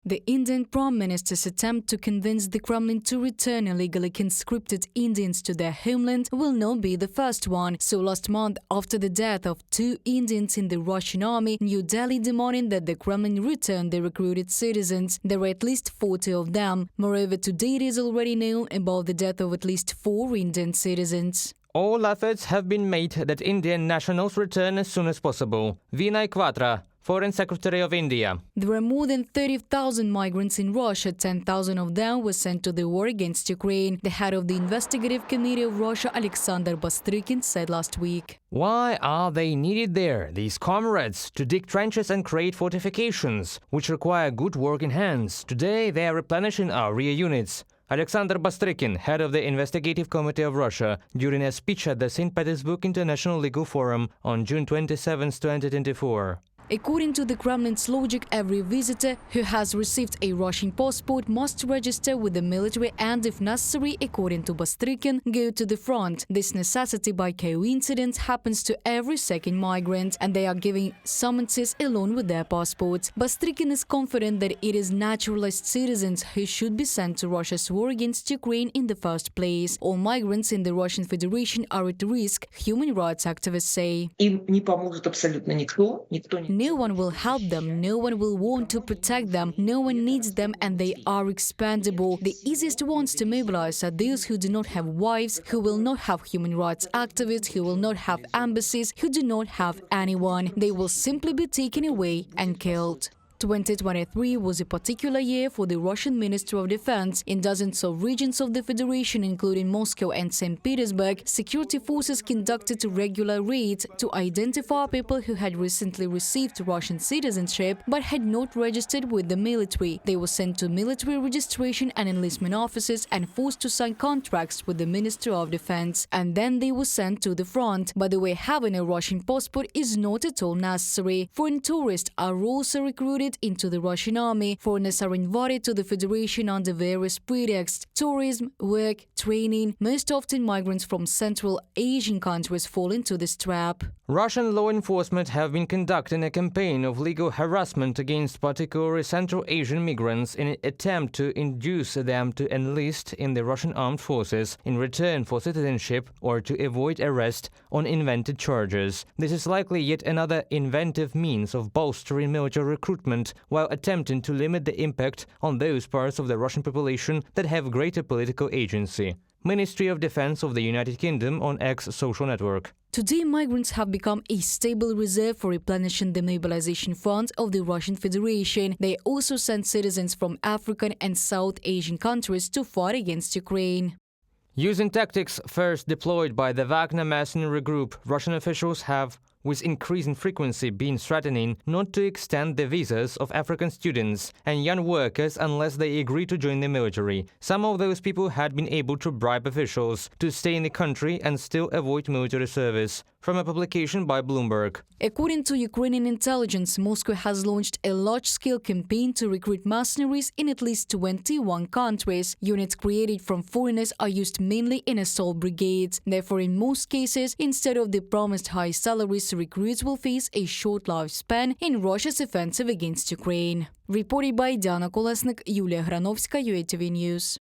The Indian Prime Minister's attempt to convince the Kremlin to return illegally conscripted Indians to their homeland will not be the first one. So last month, after the death of 2 Indians in the Russian army, New Delhi demanded that the Kremlin return the recruited citizens. There were at least 40 of them. Moreover, today it is already known about the death of at least 4 Indian citizens. All efforts have been made that Indian nationals return as soon as possible. Vinay Quatra, Foreign Secretary of India. There are more than 30,000 migrants in Russia. 10,000 of them were sent to the war against Ukraine. The head of the investigative committee of Russia, Alexander Bastrykin, said last week. Why are they needed there, these comrades, to dig trenches and create fortifications, which require good working hands? Today they are replenishing our rear units. Alexander Bastrykin, head of the Investigative Committee of Russia, during a speech at the St. Petersburg International Legal Forum on June 27, 2024. According to the Kremlin's logic, every visitor who has received a Russian passport must register with the military and, if necessary, according to Bastrykin, go to the front. This necessity, by coincidence, happens to every second migrant, and they are giving summonses along with their passports. Bastrykin is confident that it is naturalized citizens who should be sent to Russia's war against Ukraine in the first place. All migrants in the Russian Federation are at risk, human rights activists say. No one will help them, no one will want to protect them, no one needs them, and they are expendable. The easiest ones to mobilize are those who do not have wives, who will not have human rights activists, who will not have embassies, who do not have anyone. They will simply be taken away and killed. 2023 was a particular year for the Russian Ministry of Defense. In dozens of regions of the Federation, including Moscow and St. Petersburg, security forces conducted regular raids to identify people who had recently received Russian citizenship but had not registered with the military. They were sent to military registration and enlistment offices and forced to sign contracts with the Ministry of Defense. And then they were sent to the front. By the way, having a Russian passport is not at all necessary. Foreign tourists are also recruited into the Russian army. Foreigners are invited to the Federation under various pretexts: tourism, work, training. Most often migrants from Central Asian countries fall into this trap. Russian law enforcement have been conducting a campaign of legal harassment against particularly Central Asian migrants in an attempt to induce them to enlist in the Russian armed forces in return for citizenship or to avoid arrest on invented charges. This is likely yet another inventive means of bolstering military recruitment while attempting to limit the impact on those parts of the Russian population that have greater political agency. Ministry of Defense of the United Kingdom on X social network. Today, migrants have become a stable reserve for replenishing the mobilization fund of the Russian Federation. They also send citizens from African and South Asian countries to fight against Ukraine. Using tactics first deployed by the Wagner mercenary group, Russian officials have, with increasing frequency, been threatening not to extend the visas of African students and young workers unless they agree to join the military. Some of those people had been able to bribe officials to stay in the country and still avoid military service. From a publication by Bloomberg. According to Ukrainian intelligence, Moscow has launched a large-scale campaign to recruit mercenaries in at least 21 countries. Units created from foreigners are used mainly in assault brigades. Therefore, in most cases, instead of the promised high salaries, recruits will face a short lifespan in Russia's offensive against Ukraine. Reported by Diana Kolesnik, Yulia Granovska, UATV News.